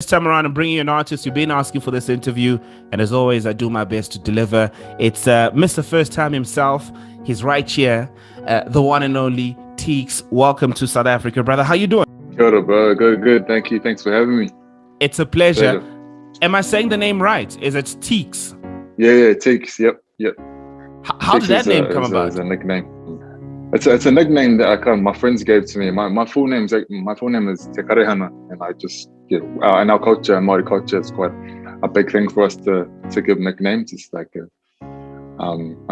This time around, I'm bringing you an artist. You've been asking for this interview, and as always, I do my best to deliver. It's Mr. First Time himself. He's right here, the one and only Teeks. Welcome to South Africa, brother. How you doing? Good, bro. Good. Thank you. Thanks for having me. It's a pleasure. Am I saying the name right? Is it Teeks? Yeah. Teeks. Yep. How did that name come about? It's a nickname. It's a nickname that my friends gave to me. My full name is Tekarehana, and I just in our culture, Māori culture, it's quite a big thing for us to give nicknames. It's like I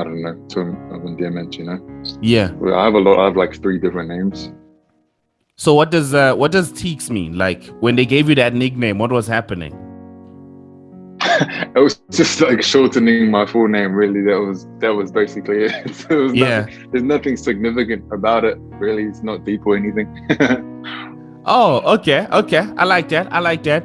don't know, to an endearment, you know. Yeah. I have like 3 different names. So what does Teeks mean? Like when they gave you that nickname, what was happening? It was just like shortening my full name, really. That was basically it. There's nothing significant about it, really. It's not deep or anything. Oh, okay. I like that.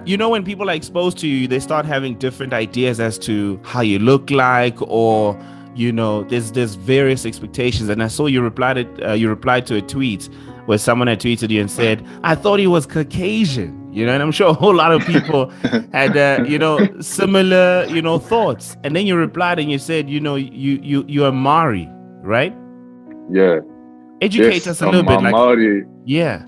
When people are exposed to you, they start having different ideas as to how you look like, or there's various expectations. And I saw you replied to a tweet where someone had tweeted you and said, "I thought he was Caucasian." And I'm sure a whole lot of people had similar thoughts. And then you replied and you said, you're Maori, right? Yeah. Educate us a little bit. Maori. Yeah.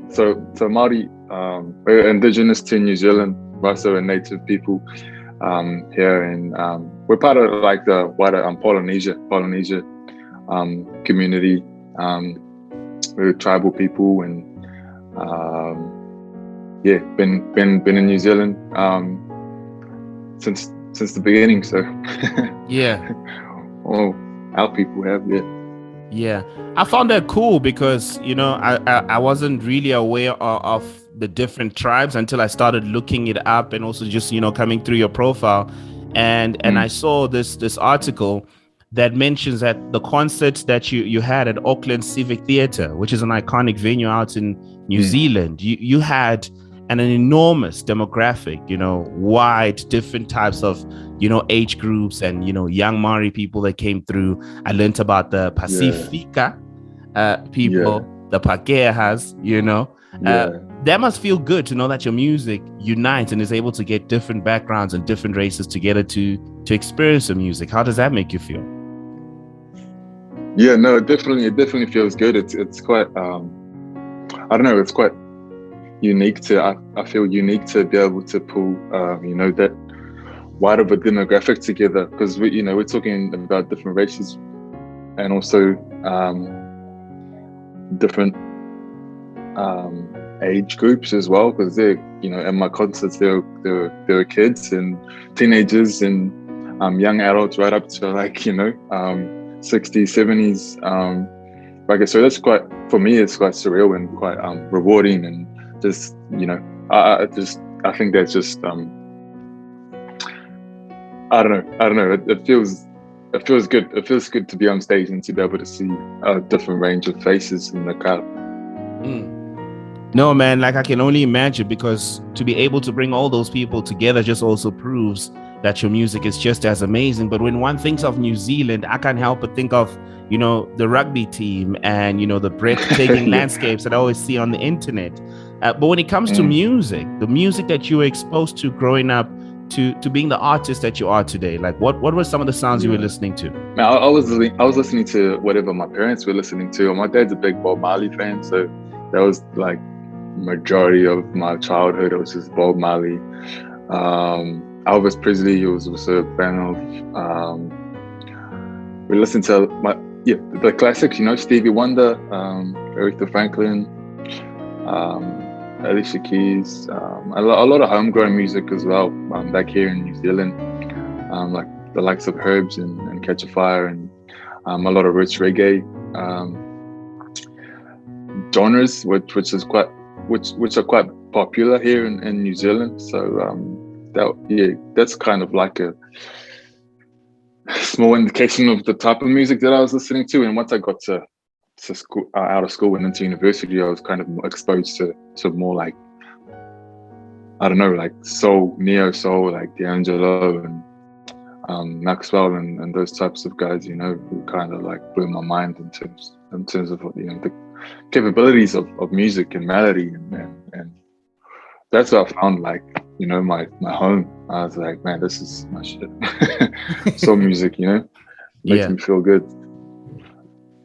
So Maori, we're indigenous to New Zealand, right? So we're native people here, and we're part of like the wider Polynesia community. We're tribal people, and been in New Zealand since the beginning. So yeah. Well, our people have, Yeah, I found that cool because I wasn't really aware of the different tribes until I started looking it up, and also just coming through your profile, and I saw this article that mentions that the concert that you had at Auckland Civic Theatre, which is an iconic venue out in New Zealand, you had an enormous demographic, wide, different types of age groups, and young Maori people that came through. I learned about the Pacifica people, the Pakeahas, that must feel good to know that your music unites and is able to get different backgrounds and different races together to experience the music. How does that make you feel? Yeah, no, it definitely feels good. It's quite I don't know, it's quite unique I feel unique to be able to pull that wide of a demographic together, because we're talking about different races and also different age groups as well, because they're in my concerts there were kids and teenagers and young adults right up to 60s, 70s. So that's quite, for me, it's quite surreal and quite rewarding, and just I think that's just I don't know. It feels good. It feels good to be on stage and to be able to see a different range of faces in the crowd. No, man, like I can only imagine, because to be able to bring all those people together just also proves that your music is just as amazing. But when one thinks of New Zealand, I can't help but think of the rugby team and the breathtaking landscapes that I always see on the internet. But when it comes to music, the music that you were exposed to growing up, to being the artist that you are today, like what were some of the sounds you were listening to? I was listening to whatever my parents were listening to. My dad's a big Bob Marley fan, so that was like majority of my childhood. It was just Bob Marley. Elvis Presley was also a fan of. We listened to the classics, Stevie Wonder, Aretha Franklin, Alicia Keys, a lot of homegrown music as well, back here in New Zealand, like the likes of Herbs and Catch a Fire, and a lot of rich reggae genres, which are quite popular here in New Zealand. So that's kind of like a small indication of the type of music that I was listening to. And once I got to school, out of school and into university, I was kind of exposed to more like, I don't know, like soul, neo soul, like D'Angelo and Maxwell and those types of guys, who kind of like blew my mind in terms of the capabilities of music and melody and that's what I found, like, you know, my home. I was like, man, this is my shit. Soul music, you know, makes Yeah. me feel good.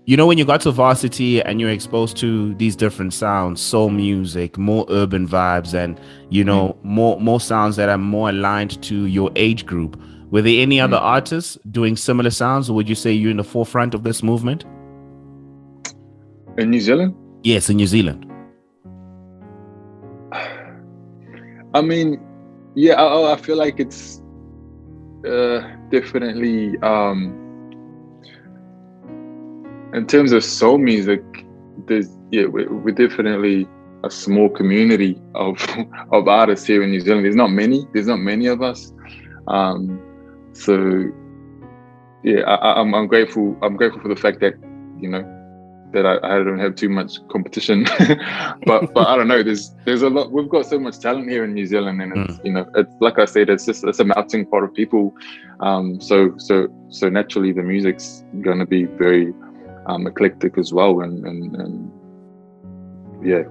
You know, when you got to varsity and you're exposed to these different sounds, soul music, more urban vibes, and you know, more sounds that are more aligned to your age group. Were there any other artists doing similar sounds, or would you say you're in the forefront of this movement? In New Zealand? Yes, in New Zealand. I mean, yeah, I feel like it's definitely in terms of soul music, we're definitely a small community of of artists here in New Zealand. There's not many of us. So yeah, I'm grateful. I'm grateful for the fact that, you know, that I don't have too much competition. but I don't know. There's a lot. We've got so much talent here in New Zealand, and it's, you know, it's like I said, it's a melting pot of people. So naturally the music's going to be very eclectic as well, and yeah,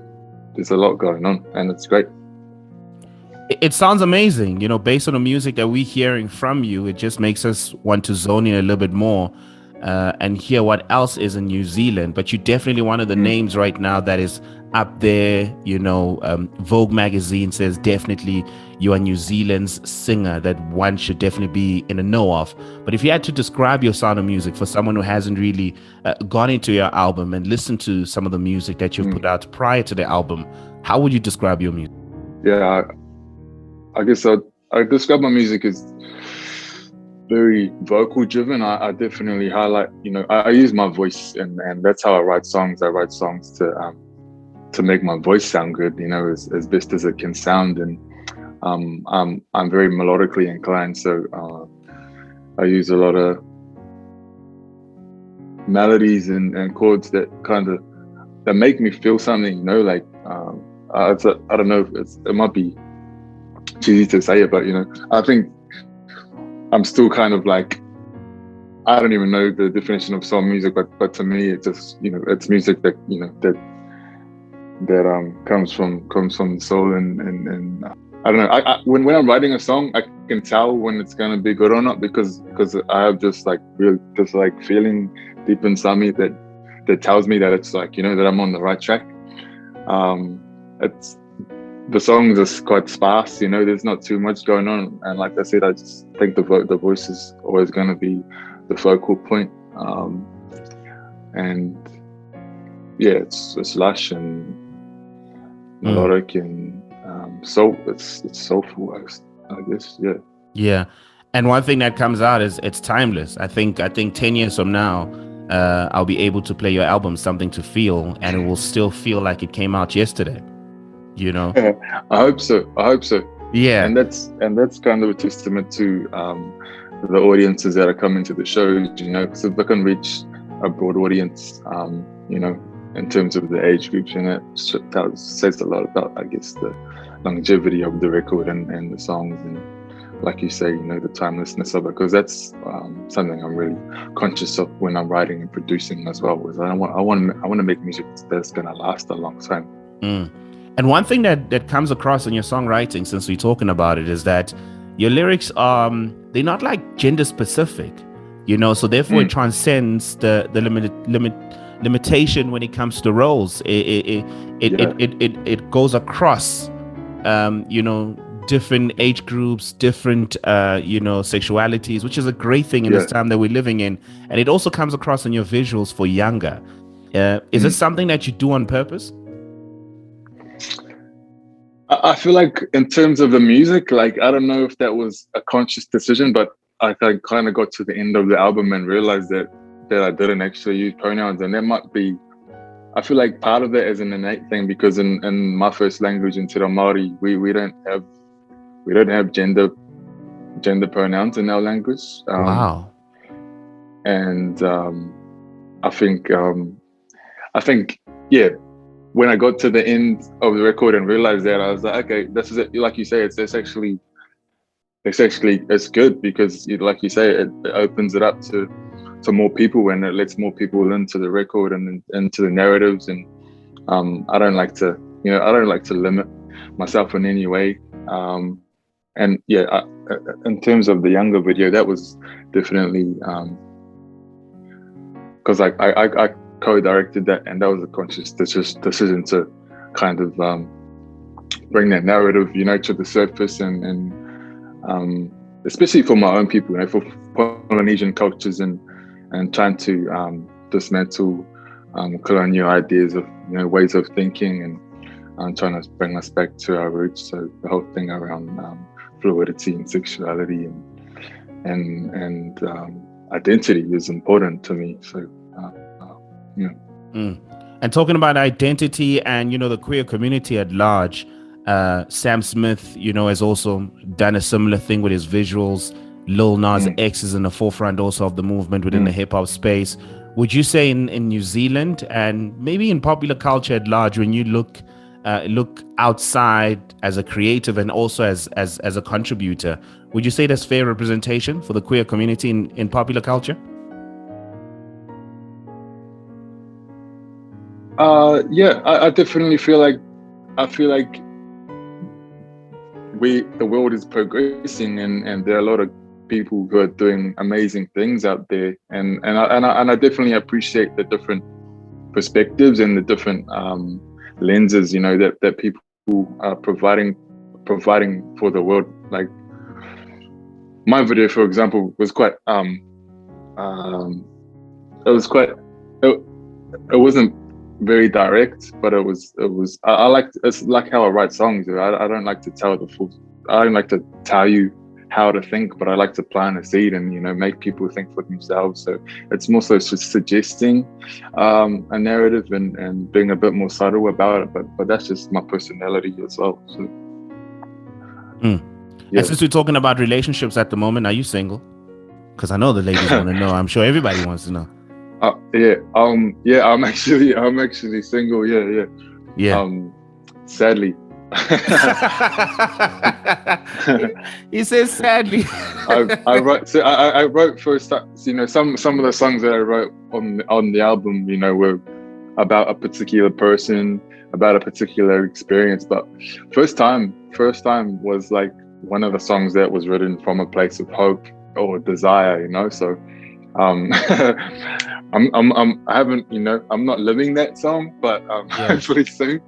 there's a lot going on, and it's great. It sounds amazing, you know, based on the music that we're hearing from you. It just makes us want to zone in a little bit more and hear what else is in New Zealand. But you're definitely one of the names right now that is up there. You know, Vogue magazine says definitely you are New Zealand's singer that one should definitely be in the know of. But if you had to describe your sound of music for someone who hasn't really gone into your album and listened to some of the music that you've put out prior to the album, how would you describe your music? Yeah, I guess I describe my music as very vocal driven. I definitely highlight, you know, I use my voice, and that's how I write songs. I write songs to make my voice sound good, you know, as best as it can sound. And I'm very melodically inclined, so I use a lot of melodies and chords that that make me feel something, you know, like I don't know if it might be cheesy to say it, but, you know, I think I'm still kind of like, I don't even know the definition of soul music, but to me, it's just, you know, it's music that, you know, that comes from the soul, and I don't know. When I'm writing a song, I can tell when it's gonna be good or not, because I have just like feeling deep inside me that tells me that it's like, you know, that I'm on the right track. The songs are quite sparse, you know, there's not too much going on. And like I said, I just think the voice is always going to be the focal point. And yeah, it's lush and melodic and it's soulful, I guess. Yeah. Yeah. And one thing that comes out is it's timeless. I think 10 years from now, I'll be able to play your album, Something to Feel, and it will still feel like it came out yesterday. You know, I hope so. Yeah, and that's kind of a testament to the audiences that are coming to the shows. You know, so they can reach a broad audience. You know, in terms of the age groups, and that says a lot about, I guess, the longevity of the record and the songs, and like you say, you know, the timelessness of it. Because that's something I'm really conscious of when I'm writing and producing as well. Was I want to make music that's gonna last a long time. And one thing that comes across in your songwriting, since we're talking about it, is that your lyrics they're not like gender specific, you know, so therefore it transcends the limitation when it comes to roles. It goes across you know, different age groups, different you know, sexualities, which is a great thing in this time that we're living in. And it also comes across in your visuals for younger. Is this something that you do on purpose? I feel like in terms of the music, like, I don't know if that was a conscious decision, but I kind of got to the end of the album and realized that I didn't actually use pronouns. And that might be, I feel like part of that is an innate thing, because in my first language, in Te Reo Māori, we don't have gender pronouns in our language. Wow. And I think yeah, when I got to the end of the record and realized that, I was like, okay, this is it. Like you say, it's good, because, like you say, it opens it up to more people, and it lets more people into the record and into the narratives. And I don't like to limit myself in any way. And yeah, in terms of the younger video, that was definitely because I co-directed that, and that was a conscious decision to kind of bring that narrative, to the surface, and especially for my own people, for Polynesian cultures, and trying to dismantle colonial ideas of ways of thinking, and trying to bring us back to our roots. So the whole thing around fluidity and sexuality and identity is important to me. So yeah. And talking about identity and the queer community at large, Sam Smith has also done a similar thing with his visuals. Lil Nas X is in the forefront also of the movement within the hip-hop space. Would you say in New Zealand and maybe in popular culture at large, when you look outside as a creative and also as a contributor, would you say there's fair representation for the queer community in popular culture? Yeah, I definitely feel like the world is progressing, and there are a lot of people who are doing amazing things out there, and I definitely appreciate the different perspectives and the different lenses that people are providing for the world. Like my video, for example, was quite it wasn't very direct, but it was I like, it's like how I write songs. I don't like to I don't like to tell you how to think, but I like to plant a seed and make people think for themselves. So it's more so just suggesting a narrative and being a bit more subtle about it, but that's just my personality as well. So yeah. And since we're talking about relationships at the moment, are you single? Because I know the ladies want to know. I'm sure everybody wants to know. Yeah, I'm actually single. Yeah. Sadly. He says sadly. I wrote for some of the songs that I wrote on the album, were about a particular person, about a particular experience. But first time was like one of the songs that was written from a place of hope or desire, So I haven't, I'm not living that song, but hopefully soon.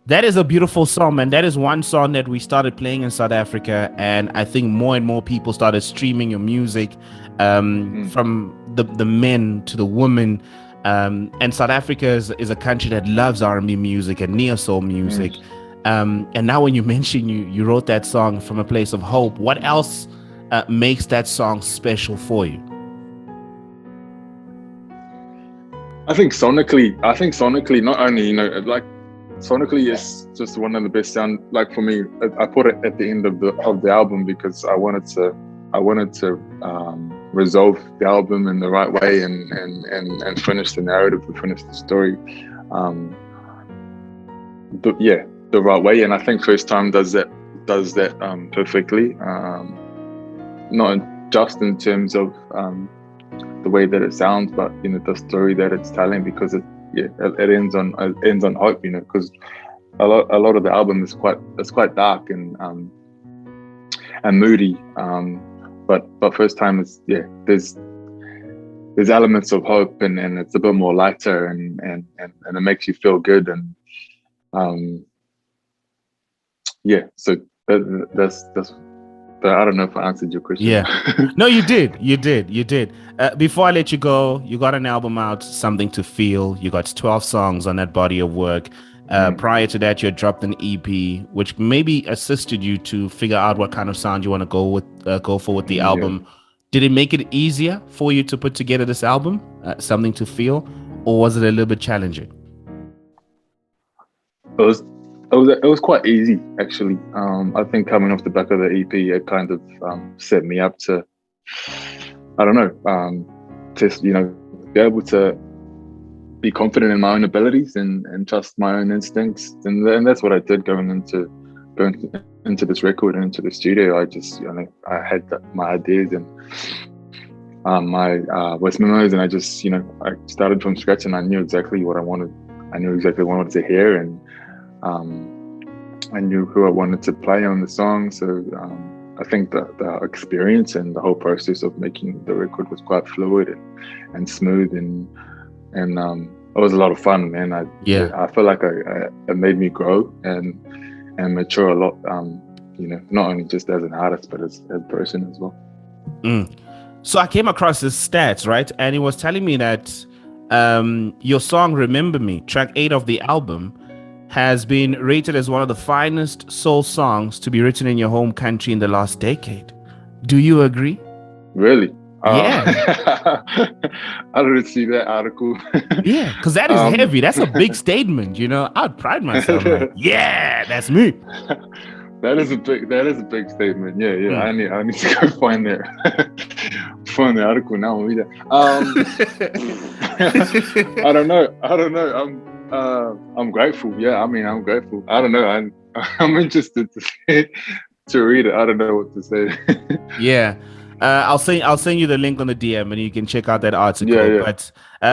That is a beautiful song, and that is one song that we started playing in South Africa, and I think more and more people started streaming your music, from the men to the women, and South Africa is a country that loves R&B music and neo-soul music, and now when you mention you wrote that song from a place of hope, what else makes that song special for you? I think sonically, not only, like sonically it's just one of the best sound, like for me, I put it at the end of the album because I wanted to resolve the album in the right way and finish the narrative and finish the story the right way. And I think First Time does that perfectly, not just in terms of the way that it sounds, but the story that it's telling, because it ends on hope, because a lot of the album is quite dark and moody, but First Time is there's elements of hope, and it's a bit more lighter, and it makes you feel good, and so that's I don't know if I answered your question. Yeah. No, you did. Before I let you go, you got an album out, Something to Feel. You got 12 songs on that body of work. Prior to that, you had dropped an EP, which maybe assisted you to figure out what kind of sound you want to go for with the album. Did it make it easier for you to put together this album, Something to Feel, or was it a little bit challenging? It was quite easy, actually. I think coming off the back of the EP, it kind of set me up to, I don't know, just be able to be confident in my own abilities and trust my own instincts, and that's what I did going into this record and into the studio. I just I had my ideas and my voice memos, and I just I started from scratch, and I knew exactly what I wanted. I knew exactly what I wanted to hear, and I knew who I wanted to play on the song. So I think the experience and the whole process of making the record was quite fluid and smooth, and it was a lot of fun, man. I feel like it made me grow and mature a lot. Not only just as an artist, but as a person as well. So I came across this stats, right? And it was telling me that your song "Remember Me," track 8 of the album, has been rated as one of the finest soul songs to be written in your home country in the last decade. Do you agree? Really? Yeah. I didn't see that article. Yeah, because that is heavy. That's a big statement, I'd pride myself. Like, yeah, that's me. That is a big statement. Yeah. I need to go find the article now and read it. I don't know. I'm grateful. Yeah, I'm grateful. I don't know. I'm interested to read it. I don't know what to say. Yeah. I'll send you the link on the DM and you can check out that article. Yeah. But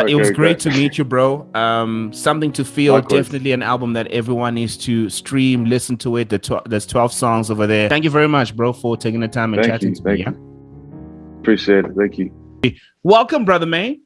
it was great to meet you, bro. Something to Feel. Likewise. Definitely an album that everyone needs to stream, listen to it. There's 12 songs over there. Thank you very much, bro, for taking the time and chatting to me. Appreciate it. Thank you. Welcome, brother man.